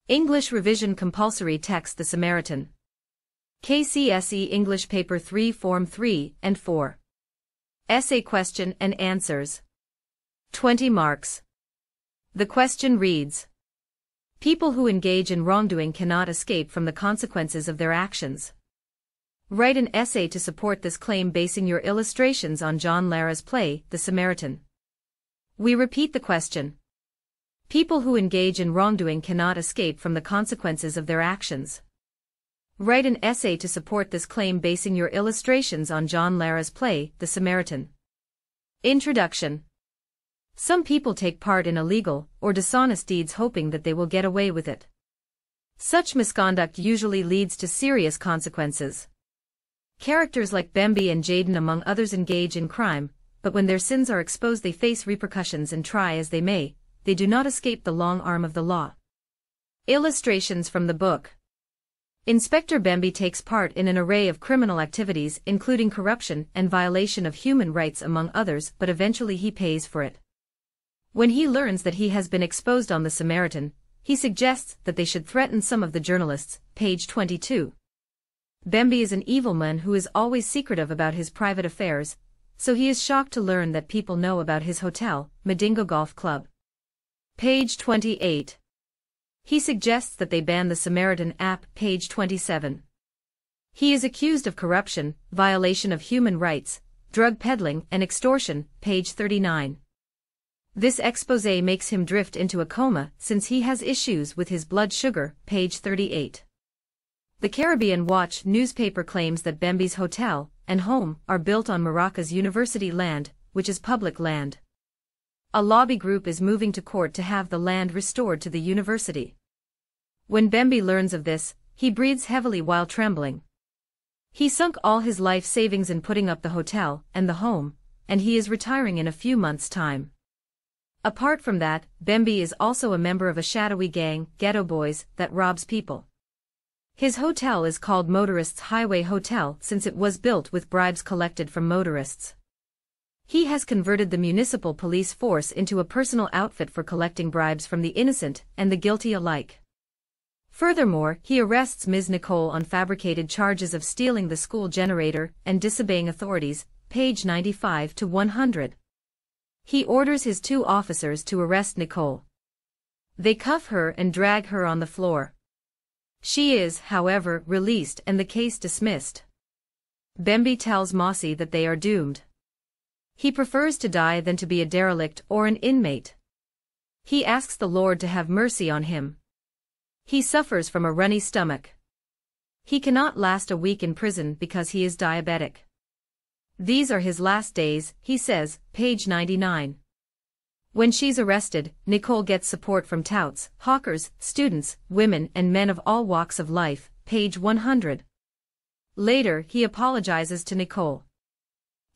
English Revision Compulsory Text The Samaritan. KCSE English Paper 3 Form 3 and 4. Essay Question and Answers. 20 marks. The question reads: people who engage in wrongdoing cannot escape from the consequences of their actions. Write an essay to support this claim basing your illustrations on John Lara's play, The Samaritan. We repeat the question. People who engage in wrongdoing cannot escape from the consequences of their actions. Write an essay to support this claim basing your illustrations on John Lara's play, The Samaritan. Introduction. Some people take part in illegal or dishonest deeds hoping that they will get away with it. Such misconduct usually leads to serious consequences. Characters like Bembe and Jaden among others engage in crime, but when their sins are exposed they face repercussions and try as they may, they do not escape the long arm of the law. Illustrations from the book. Inspector Bembe takes part in an array of criminal activities including corruption and violation of human rights among others, but eventually he pays for it. When he learns that he has been exposed on The Samaritan, he suggests that they should threaten some of the journalists, page 22. Bembe is an evil man who is always secretive about his private affairs, so he is shocked to learn that people know about his hotel, Madingo Golf Club. Page 28. He suggests that they ban the Samaritan App, page 27. He is accused of corruption, violation of human rights, drug peddling and extortion, page 39. This exposé makes him drift into a coma since he has issues with his blood sugar, page 38. The Caribbean Watch newspaper claims that Bembe's hotel and home are built on Maracas University land, which is public land. A lobby group is moving to court to have the land restored to the university. When Bembe learns of this, he breathes heavily while trembling. He sunk all his life savings in putting up the hotel and the home, and he is retiring in a few months' time. Apart from that, Bembe is also a member of a shadowy gang, Ghettoboyz, that robs people. His hotel is called Motorists Highway Hotel since it was built with bribes collected from motorists. He has converted the municipal police force into a personal outfit for collecting bribes from the innocent and the guilty alike. Furthermore, he arrests Ms. Nicole on fabricated charges of stealing the school generator and disobeying authorities, page 95 to 100. He orders his 2 officers to arrest Nicole. They cuff her and drag her on the floor. She is, however, released and the case dismissed. Bembe tells Mossi that they are doomed. He prefers to die than to be a derelict or an inmate. He asks the Lord to have mercy on him. He suffers from a runny stomach. He cannot last a week in prison because he is diabetic. These are his last days, he says, page 99. When she's arrested, Nicole gets support from touts, hawkers, students, women and men of all walks of life, page 100. Later, he apologizes to Nicole.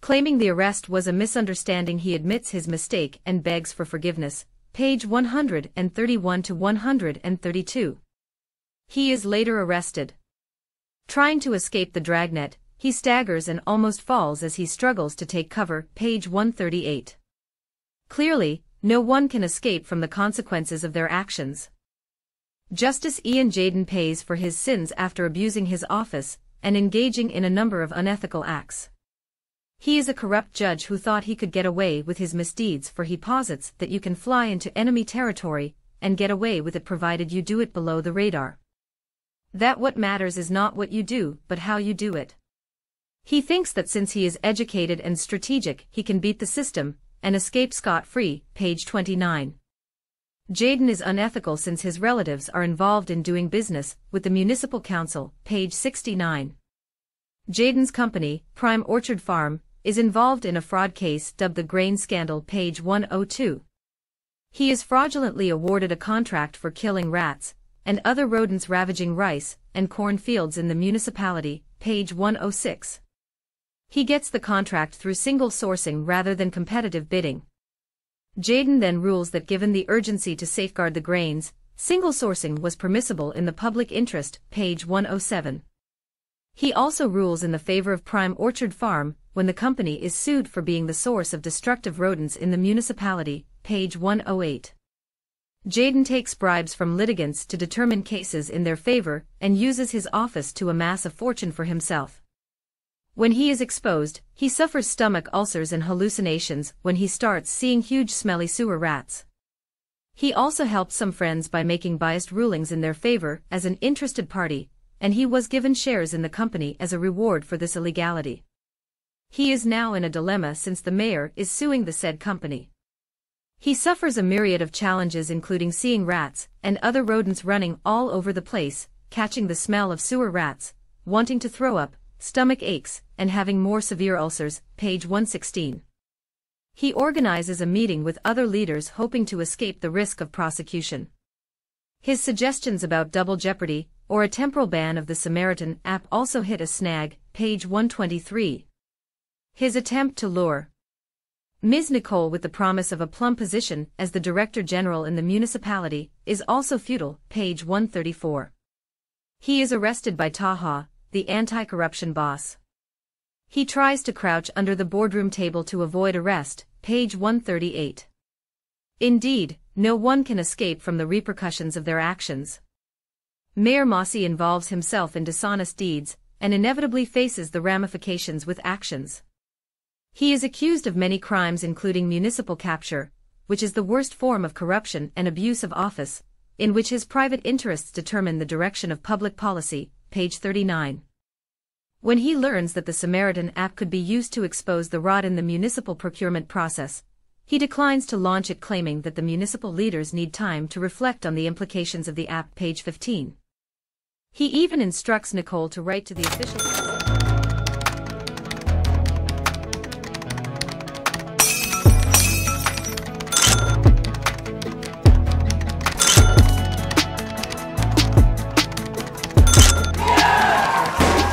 Claiming the arrest was a misunderstanding, he admits his mistake and begs for forgiveness, page 131 to 132. He is later arrested. Trying to escape the dragnet, he staggers and almost falls as he struggles to take cover, page 138. Clearly, no one can escape from the consequences of their actions. Justice Ian Jaden pays for his sins after abusing his office and engaging in a number of unethical acts. He is a corrupt judge who thought he could get away with his misdeeds, for he posits that you can fly into enemy territory and get away with it provided you do it below the radar. That what matters is not what you do, but how you do it. He thinks that since he is educated and strategic, he can beat the system and escape scot-free, page 29. Jaden is unethical since his relatives are involved in doing business with the municipal council, page 69. Jaden's company, Prime Orchard Farm, is involved in a fraud case dubbed the Grain Scandal, page 102. He is fraudulently awarded a contract for killing rats and other rodents ravaging rice and corn fields in the municipality, page 106. He gets the contract through single sourcing rather than competitive bidding. Jaden then rules that given the urgency to safeguard the grains, single sourcing was permissible in the public interest, page 107. He also rules in the favor of Prime Orchard Farm when the company is sued for being the source of destructive rodents in the municipality, page 108. Jaden takes bribes from litigants to determine cases in their favor and uses his office to amass a fortune for himself. When he is exposed, he suffers stomach ulcers and hallucinations when he starts seeing huge smelly sewer rats. He also helped some friends by making biased rulings in their favor as an interested party, and he was given shares in the company as a reward for this illegality. He is now in a dilemma since the mayor is suing the said company. He suffers a myriad of challenges including seeing rats and other rodents running all over the place, catching the smell of sewer rats, wanting to throw up, stomach aches, and having more severe ulcers, page 116. He organizes a meeting with other leaders hoping to escape the risk of prosecution. His suggestions about double jeopardy, or a temporal ban of the Samaritan App also hit a snag, page 123. His attempt to lure Ms. Nicole with the promise of a plum position as the Director General in the municipality is also futile, page 134. He is arrested by Taha, the anti-corruption boss. He tries to crouch under the boardroom table to avoid arrest, page 138. Indeed, no one can escape from the repercussions of their actions. Mayor Mossi involves himself in dishonest deeds, and inevitably faces the ramifications with actions. He is accused of many crimes including municipal capture, which is the worst form of corruption and abuse of office, in which his private interests determine the direction of public policy, page 39. When he learns that the Samaritan App could be used to expose the rot in the municipal procurement process, he declines to launch it claiming that the municipal leaders need time to reflect on the implications of the app, page 15. He even instructs Nicole to write to the officials.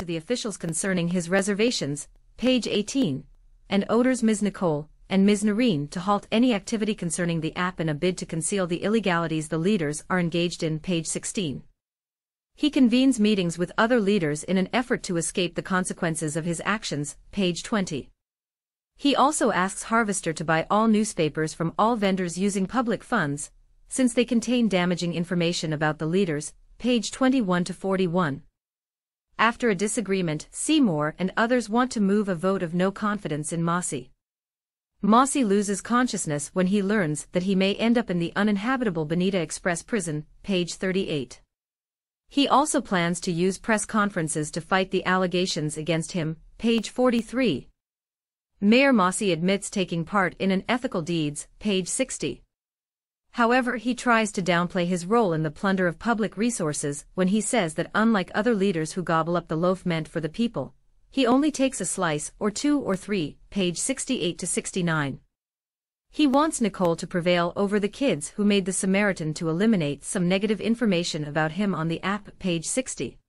The officials concerning his reservations, page 18, and orders Ms. Nicole and Ms. Noreen to halt any activity concerning the app in a bid to conceal the illegalities the leaders are engaged in, page 16. He convenes meetings with other leaders in an effort to escape the consequences of his actions, page 20. He also asks Harvester to buy all newspapers from all vendors using public funds, since they contain damaging information about the leaders, page 21 to 41. After a disagreement, Seymour and others want to move a vote of no confidence in Mossi. Mossi loses consciousness when he learns that he may end up in the uninhabitable Bonita Express prison, page 38. He also plans to use press conferences to fight the allegations against him, page 43. Mayor Mossi admits taking part in unethical deeds, page 60. However, he tries to downplay his role in the plunder of public resources when he says that unlike other leaders who gobble up the loaf meant for the people, he only takes a slice or two or three, page 68 to 69. He wants Nicole to prevail over the kids who made the Samaritan to eliminate some negative information about him on the app, page 60.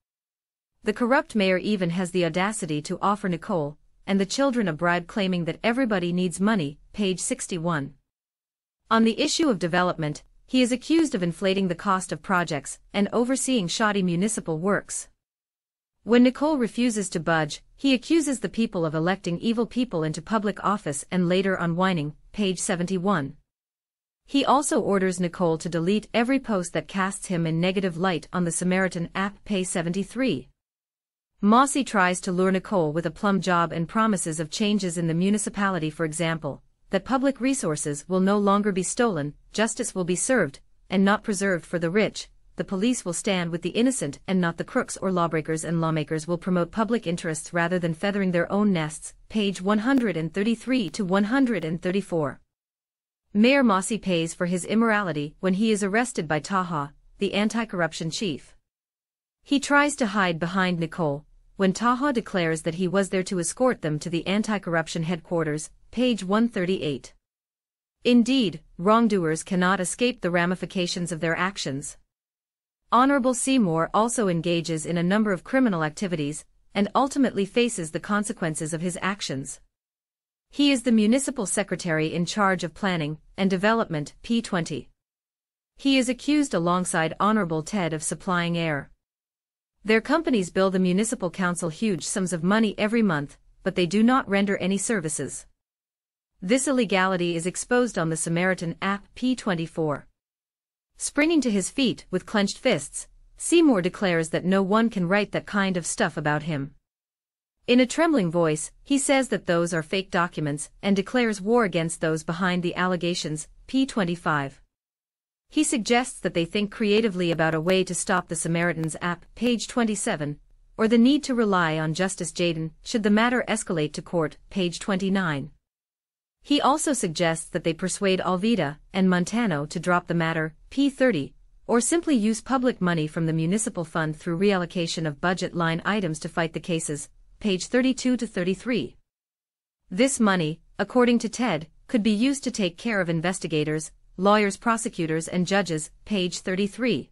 The corrupt mayor even has the audacity to offer Nicole and the children a bribe claiming that everybody needs money, page 61. On the issue of development, he is accused of inflating the cost of projects and overseeing shoddy municipal works. When Nicole refuses to budge, he accuses the people of electing evil people into public office and later unwinding, page 71. He also orders Nicole to delete every post that casts him in negative light on the Samaritan App, page 73. Mossi tries to lure Nicole with a plum job and promises of changes in the municipality, for example, that public resources will no longer be stolen, justice will be served, and not preserved for the rich, the police will stand with the innocent and not the crooks or lawbreakers, and lawmakers will promote public interests rather than feathering their own nests, page 133 to 134. Mayor Mossi pays for his immorality when he is arrested by Taha, the anti-corruption chief. He tries to hide behind Nicole, when Taha declares that he was there to escort them to the anti-corruption headquarters, page 138. Indeed, wrongdoers cannot escape the ramifications of their actions. Honorable Seymour also engages in a number of criminal activities, and ultimately faces the consequences of his actions. He is the municipal secretary in charge of planning and development, P20. He is accused alongside Honorable Ted of supplying air. Their companies bill the municipal council huge sums of money every month, but they do not render any services. This illegality is exposed on the Samaritan App, P24. Springing to his feet with clenched fists, Seymour declares that no one can write that kind of stuff about him. In a trembling voice, he says that those are fake documents and declares war against those behind the allegations, p25. He suggests that they think creatively about a way to stop the Samaritan App, page 27, or the need to rely on Justice Jaden should the matter escalate to court, page 29. He also suggests that they persuade Alveda and Montano to drop the matter, p30, or simply use public money from the municipal fund through reallocation of budget line items to fight the cases, page 32 to 33. This money, according to Ted, could be used to take care of investigators, lawyers, prosecutors and judges, page 33.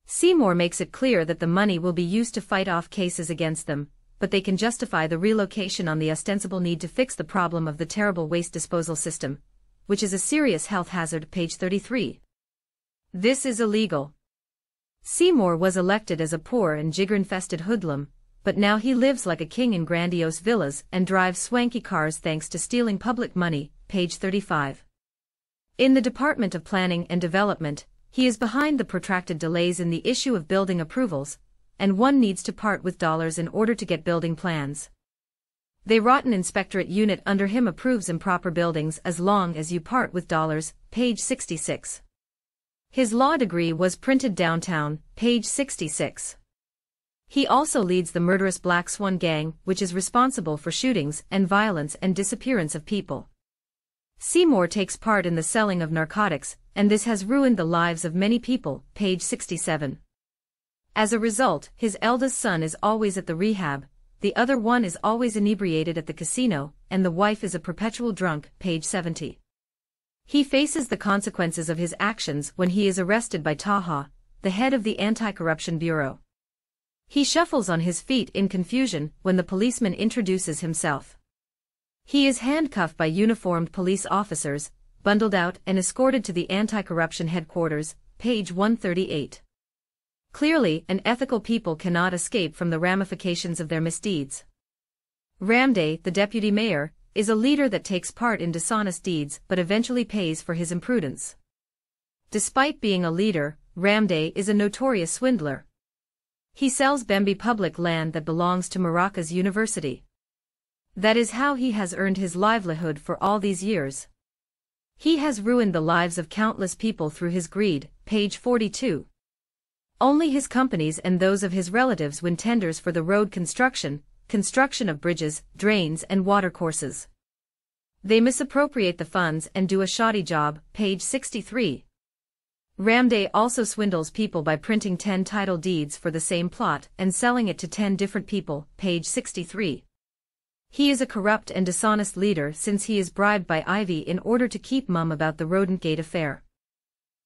Seymour makes it clear that the money will be used to fight off cases against them, but they can justify the relocation on the ostensible need to fix the problem of the terrible waste disposal system, which is a serious health hazard, page 33. This is illegal. Seymour was elected as a poor and jigger-infested hoodlum, but now he lives like a king in grandiose villas and drives swanky cars thanks to stealing public money, page 35. In the Department of Planning and Development, he is behind the protracted delays in the issue of building approvals, and one needs to part with dollars in order to get building plans. The rotten inspectorate unit under him approves improper buildings as long as you part with dollars, page 66. His law degree was printed downtown, page 66. He also leads the murderous Black Swan gang, which is responsible for shootings and violence and disappearance of people. Seymour takes part in the selling of narcotics, and this has ruined the lives of many people, page 67. As a result, his eldest son is always at the rehab, the other one is always inebriated at the casino, and the wife is a perpetual drunk, page 70. He faces the consequences of his actions when he is arrested by Taha, the head of the Anti-Corruption Bureau. He shuffles on his feet in confusion when the policeman introduces himself. He is handcuffed by uniformed police officers, bundled out and escorted to the anti-corruption headquarters, page 138. Clearly, unethical people cannot escape from the ramifications of their misdeeds. Ramday, the deputy mayor, is a leader that takes part in dishonest deeds but eventually pays for his imprudence. Despite being a leader, Ramday is a notorious swindler. He sells Bembe public land that belongs to Maracas University. That is how he has earned his livelihood for all these years. He has ruined the lives of countless people through his greed, page 42. Only his companies and those of his relatives win tenders for the road construction of bridges, drains and watercourses. They misappropriate the funds and do a shoddy job, page 63. Ramday also swindles people by printing 10 title deeds for the same plot and selling it to 10 different people, page 63. He is a corrupt and dishonest leader since he is bribed by Ivy in order to keep mum about the Rodent Gate affair.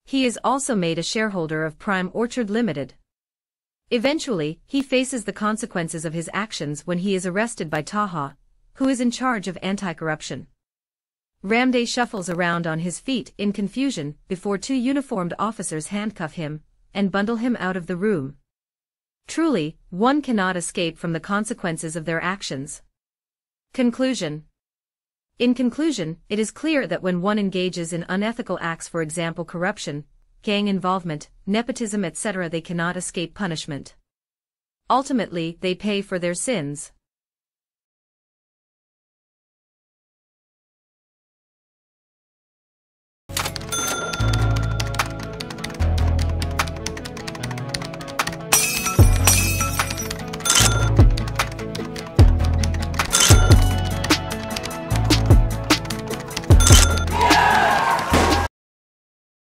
He is also made a shareholder of Prime Orchard Limited. Eventually, he faces the consequences of his actions when he is arrested by Taha, who is in charge of anti-corruption. Ramday shuffles around on his feet in confusion before two uniformed officers handcuff him and bundle him out of the room. Truly, one cannot escape from the consequences of their actions. Conclusion. In conclusion, it is clear that when one engages in unethical acts, for example corruption, gang involvement, nepotism etc., they cannot escape punishment. Ultimately, they pay for their sins.